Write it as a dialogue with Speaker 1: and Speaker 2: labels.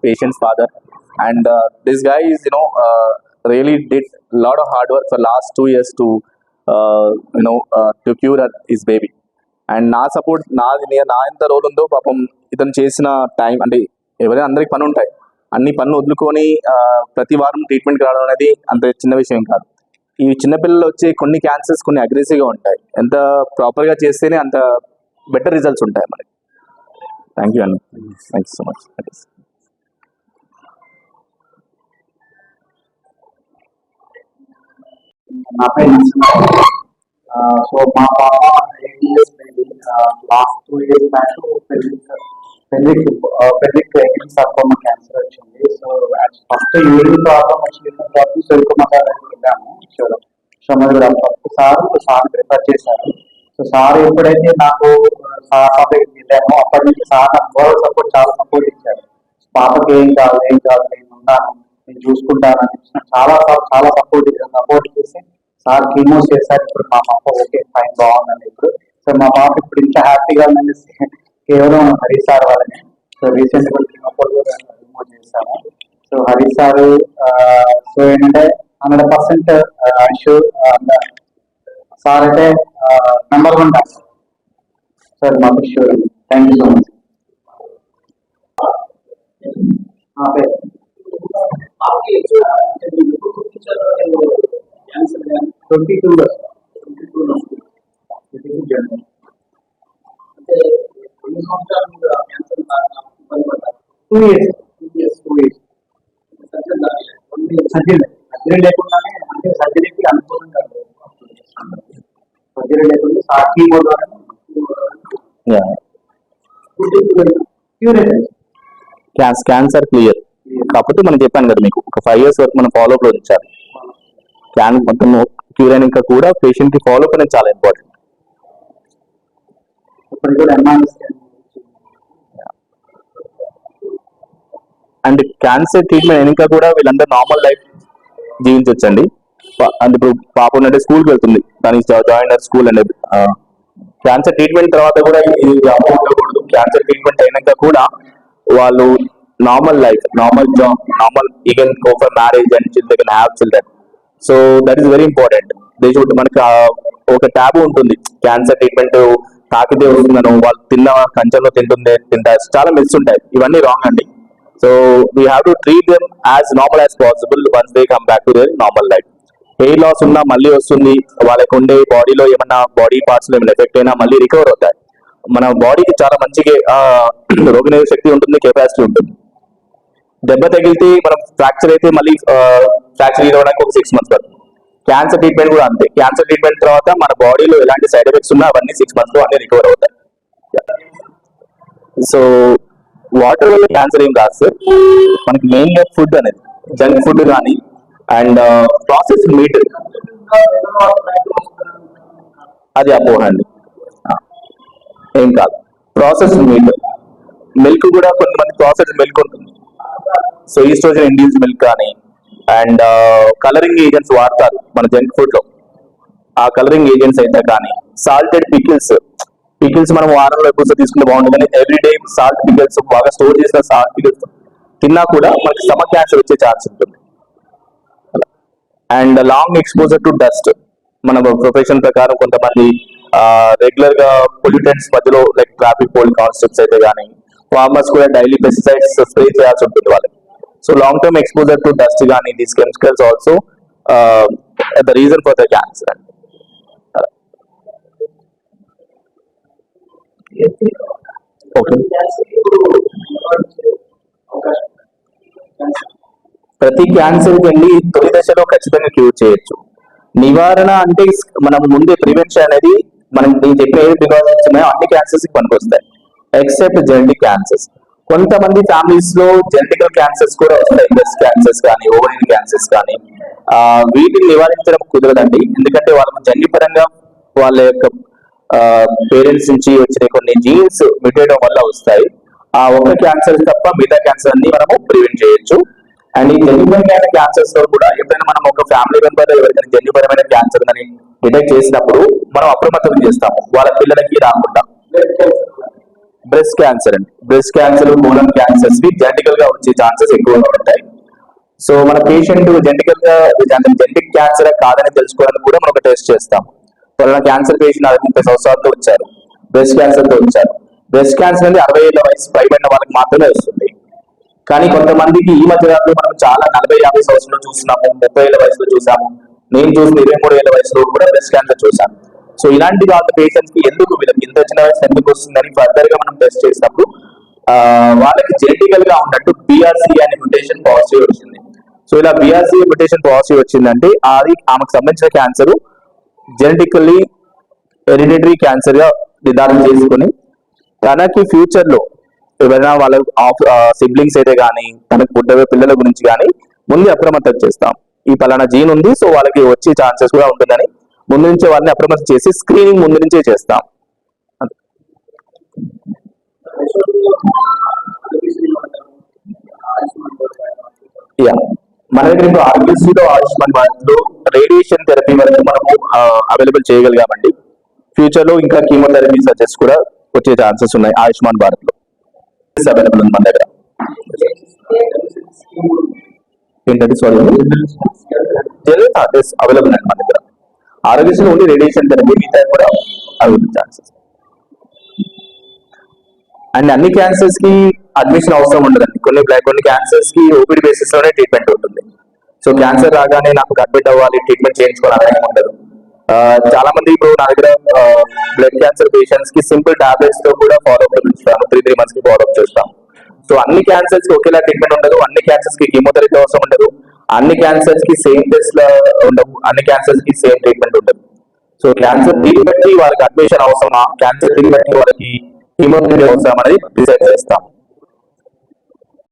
Speaker 1: patient's father, and this guy is really did a lot of hard work for last 2 years to to cure his baby. And నా support నా ఎంత role ఉందో పాపం ఇతను చేసిన time అంటే ఎవరైనా అందరికి పని ఉంటాయి, అన్ని పనులు వదులుకొని ప్రతి వారం ట్రీట్మెంట్కి రావడం అనేది అంత చిన్న విషయం కాదు. ఈ చిన్నపిల్లలు వచ్చే కొన్ని క్యాన్సర్స్ కొన్ని అగ్రెసివ్గా ఉంటాయి, ఎంత ప్రాపర్గా చేస్తేనే అంత బెటర్ రిజల్ట్స్ ఉంటాయి మనకి. థ్యాంక్ యూ అండి, థ్యాంక్ యూ సో మచ్.
Speaker 2: నా పేరు సో మా పాప 8 years baby last 2 years back pelvic sarcoma cancer వచ్చింది. సో ఫస్ట్ యూరిన్ ప్రాబ్లం వచ్చిన తర్వాత సర్కోమా దగ్గరికి వెళ్ళాము. సార్ ప్రిఫర్ చేశారు. సో సార్ ఎప్పుడైతే నాకు సార్ దగ్గరికి వెళ్ళామో అప్పటి నుంచి సార్ నాకు మోరల్ సపోర్ట్ చాలా సపోర్ట్ ఇచ్చారు. పాపకి ఏం కాదు నేను ఉన్నాను, నేను చూసుకుంటాను అని చాలా సపోర్ట్ చేసి సార్ కీమోస్ చేశారు. ఇప్పుడు మా పాప ఓకే ఫైన్ బాగుందండి ఇప్పుడు. సో మా పాప ఇప్పుడు ఇంత హ్యాపీగా ఉందండి కేవలం హరి సార్ వాళ్ళని. సో రీసెంట్ గా కీమోపోల్ రిమూవ్ చేశాము. సో హరి సార్ సో ఏంటంటే 100% షూర్ సార్ అయితే #1 డాక్టర్ సార్ మాకు sure. Thank you so much. Surgery లేకుండానే అంటే సర్జరీకి అనుకూలం కాదు, సర్జరీ లేకుండా సాక్షి
Speaker 1: క్యాన్సర్ క్లియర్. కాకపోతే మనం చెప్పాను కదా మీకు ఒక 5 years వరకు మనం ఫాలోఅప్ లో ఉంచాలి. మొత్తం క్యూర్ అయినాక కూడా పేషెంట్ కి ఫాలోఅప్ అనేది చాలా ఇంపార్టెంట్. అండ్ క్యాన్సర్ ట్రీట్మెంట్ అయినాక కూడా వీళ్ళందరూ నార్మల్ లైఫ్ జీవించవచ్చండి. అంటే ఇప్పుడు పాప ఉన్నట్టు స్కూల్కి వెళ్తుంది, దానికి join school and cancer treatment తర్వాత కూడా ఇది ఉండకూడదు. క్యాన్సర్ ట్రీట్మెంట్ అయినాక కూడా వాళ్ళు normal life, normal job, normal you can go for marriage and they can have children. So that is very important. మనకి ఒక ట్యాబు ఉంటుంది, క్యాన్సర్ ట్రీట్మెంట్ తాకితే వస్తుందను, వాళ్ళు తిన్న కంచెంలో తింటారు, చాలా మిస్ ఉంటాయి. ఇవన్నీ రాంగ్ అండి. So we have to treat them as normal as possible once they come back to their normal life. Hair loss ఉన్నా మళ్ళీ వస్తుంది, వాళ్ళకి ఉండే బాడీలో ఏమన్నా బాడీ పార్ట్స్ లో ఏమైనా ఎఫెక్ట్ అయినా మళ్ళీ రికవర్ అవుతాయి. మన బాడీకి చాలా మంచిగా రోగనిరోధక శక్తి ఉంటుంది, కెపాసిటీ ఉంటుంది. దెబ్బ తగిలితే మనం ఫ్రాక్చర్ అయితే మళ్ళీ ఫ్రాక్చర్ అవ్వడానికి ఒక 6 months పడుతుంది. క్యాన్సర్ ట్రీట్మెంట్ కూడా అంతే. క్యాన్సర్ ట్రీట్మెంట్ తర్వాత మన బాడీలో ఎలాంటి సైడ్ ఎఫెక్ట్స్ ఉన్నా అవన్నీ 6 months లో అన్ని రికవర్ అవుతాయి. సో వాటర్ వల్ల క్యాన్సర్ ఏం కాదు సార్, మనకి మెయిన్ గా ఫుడ్ అనేది జంక్ ఫుడ్ కానీ అండ్ ప్రాసెస్ మీట్ అది అపోహ అండి, ఏం కాదు. ప్రాసెస్ మీట్, మిల్క్ కూడా కొంతమంది ప్రాసెస్ మిల్క్ ఉంటుంది. సో ఈస్ట్రోజన్ ఇండ్యూస్డ్ మిల్క్ కానీ అండ్ కలరింగ్ ఏజెంట్స్ వాడతారు మన జంక్ ఫుడ్ లో. ఆ కలరింగ్ ఏజెంట్స్ అయితే కానీ సాల్టెడ్ పికిల్స్ మనం వారంలో ఎక్కువ తీసుకుంటే బాగుంటుంది. కానీ ఎవ్రీడే సాల్ట్ పికిల్స్ బాగా స్టోర్ చేసిన సాల్ట్ పికిల్స్ తిన్నా కూడా మనకి స్టమక్ క్యాన్సర్ వచ్చే ఛాన్స్ ఉంటుంది. And long exposure to dust, మన ప్రొఫెషన్ ప్రకారం కొంతమంది రెగ్యులర్ గా పొల్యూటెంట్స్ మధ్యలో లైక్ ట్రాఫిక్ పోల్ కాన్స్టెప్ట్స్ అయితే కానీ ఫార్మర్స్ కూడా డైలీ పెస్టిసైడ్స్ స్ప్రే చేయాల్సి ఉంటుంది వాళ్ళకి. So long term exposure to dust కానీ these chemicals also the reason for the cancer. Okay, ప్రతి క్యాన్సర్ వెళ్ళి తొలి దశలో ఖచ్చితంగా క్యూర్ చేయొచ్చు. నివారణ అంటే మనం ముందే ప్రివెన్షన్ అనేది మనం నేను చెప్పేది ప్రికాషన్స్ ఉన్నాయో అన్ని క్యాన్సర్స్ కి పనికొస్తాయి ఎక్సెప్ట్ జెనెటిక్ క్యాన్సర్స్. కొంతమంది ఫ్యామిలీస్ లో జెనెటికల్ క్యాన్సర్స్ కూడా వస్తాయి, బ్రెస్ట్ క్యాన్సర్స్ కానీ ఓవరియన్ క్యాన్సర్స్ కానీ. వీటిని నివారించడం కుదరదండి, ఎందుకంటే వాళ్ళకు జన్యుపరంగా వాళ్ళ యొక్క పేరెంట్స్ నుంచి వచ్చిన కొన్ని జీన్స్ మ్యూటేట్ వల్ల వస్తాయి. ఆ ఒక్క క్యాన్సర్ తప్ప మిగతా క్యాన్సర్ అన్ని మనము ప్రివెంట్ చేయొచ్చు. అండ్ ఈ జన్యుపరమైన క్యాన్సర్స్ లో కూడా ఎప్పుడైనా మనం ఒక ఫ్యామిలీ మెంబర్ ఎవరికైనా జన్యుపరమైన క్యాన్సర్ అని డిటెక్ట్ చేసినప్పుడు మనం అప్రమత్తం చేస్తాము వాళ్ళ పిల్లలకి రాకుండా. బ్రెస్ట్ క్యాన్సర్ అండి. Breast cancer, colon cancers genetical గా వచ్చే ఛాన్సెస్ ఎక్కువగా ఉంటాయి. సో మన పేషెంట్ జెనెటికల్ గా జెనెటిక్ క్యాన్సర్ కాదని తెలుసుకోవడానికి కూడా మనం ఒక టెస్ట్ చేస్తాం. వాళ్ళ క్యాన్సర్ పేషెంట్ 30 సంవత్సరాలతో వచ్చారు, బ్రెస్ట్ క్యాన్సర్ తో వచ్చారు. బ్రెస్ట్ క్యాన్సర్ అనేది 60 ఏళ్ల వయసు పైబడిన వాళ్ళకి మాత్రమే వస్తుంది. కానీ కొంతమందికి ఈ మధ్య కాలంలో మనం చాలా 40-50 సంవత్సరాలు చూస్తున్నాము, 30 ఏళ్ల వయసులో చూసాము. నేను చూసిన 23 ఏళ్ల వయసులో కూడా బ్రెస్ట్ క్యాన్సర్ చూసాను. సో ఇలాంటి వాళ్ళ పేషెంట్స్ కి ఎందుకు వీళ్ళకి ఇంత చిన్న వయసు ఎందుకు వస్తుందని ఫర్దర్ గా మనం టెస్ట్ చేసినప్పుడు వాళ్ళకి జెనెటికల్ గా ఉన్నట్టు BRCA అనే మ్యుటేషన్ పాజిటివ్ వచ్చింది. సో ఇలా BRCA మ్యుటేషన్ పాజిటివ్ వచ్చిందంటే అది ఆమెకు సంబంధించిన క్యాన్సర్ జెనెటికల్లీ హెరిడిటరీ క్యాన్సర్ గా నిర్ధారణ చేసుకుని తనకి ఫ్యూచర్ లో ఎవరైనా వాళ్ళ సిబ్లింగ్స్ అయితే కానీ తనకు పుట్టవే పిల్లల గురించి కానీ ముందే అప్రమత్తం చేస్తాం. ఈ పలానా జీన్ ఉంది, సో వాళ్ళకి వచ్చే ఛాన్సెస్ కూడా ఉంటుందని ముందు నుంచే వాళ్ళని అప్రమత్తం చేసి స్క్రీనింగ్ ముందు నుంచే చేస్తాం. యా, మన దగ్గర ఇప్పుడు ఆరోగ్యశ్రీలో ఆయుష్మాన్ భారత్ లో రేడియేషన్ థెరపీ వరకు మనము అవైలబుల్ చేయగలిగామండి. ఫ్యూచర్ లో ఇంకా కీమోథెరపీ సజెస్ట్ కూడా వచ్చే ఛాన్సెస్ ఉన్నాయి ఆయుష్మాన్ భారత్ లో. అవైలబుల్ ఉంది మన దగ్గర. ఏంటంటే సారీ అవైలబుల్ అండి మన దగ్గర. ఆరోగ్యశ్రీలో ఓన్లీ రేడియేషన్ థెరపీ, మిగతా కూడా అవైలబుల్ ఛాన్సెస్. అండ్ అన్ని క్యాన్సర్స్ కి అడ్మిషన్ అవసరం ఉండదండి. కొన్ని క్యాన్సర్స్ కి ఓపీడీ బేసిస్ లోనే ట్రీట్మెంట్ ఉంటుంది. సో క్యాన్సర్ రాగానే నాకు అడ్మిట్ అవ్వాలి, ట్రీట్మెంట్ చేయించుకోవాలని ఉండదు. చాలా మంది ఇప్పుడు నా దగ్గర బ్లడ్ క్యాన్సర్ పేషెంట్స్ కి సింపుల్ టాబ్లెట్స్ తో కూడా ఫాలోఅప్ చేస్తాను, 3 months కి ఫాలోఅప్ చేస్తాం. సో అన్ని క్యాన్సర్స్ కి ఒకేలా ట్రీట్మెంట్ ఉండదు, అన్ని క్యాన్సర్స్ కి కీమోథెరపీ అవసరం ఉండదు, అన్ని క్యాన్సర్స్ కి సేమ్ టెస్ట్ ఉండవు, అన్ని క్యాన్సర్స్ కి సేమ్ ట్రీట్మెంట్ ఉండదు. సో క్యాన్సర్ ట్రీట్మెంట్ కి వాళ్ళకి అడ్మిషన్ అవసరమా, క్యాన్సర్ ట్రీట్మెంట్ కి వాళ్ళకి కీమోథెరపీ అవసరం అనేది డిసైడ్ చేస్తాం.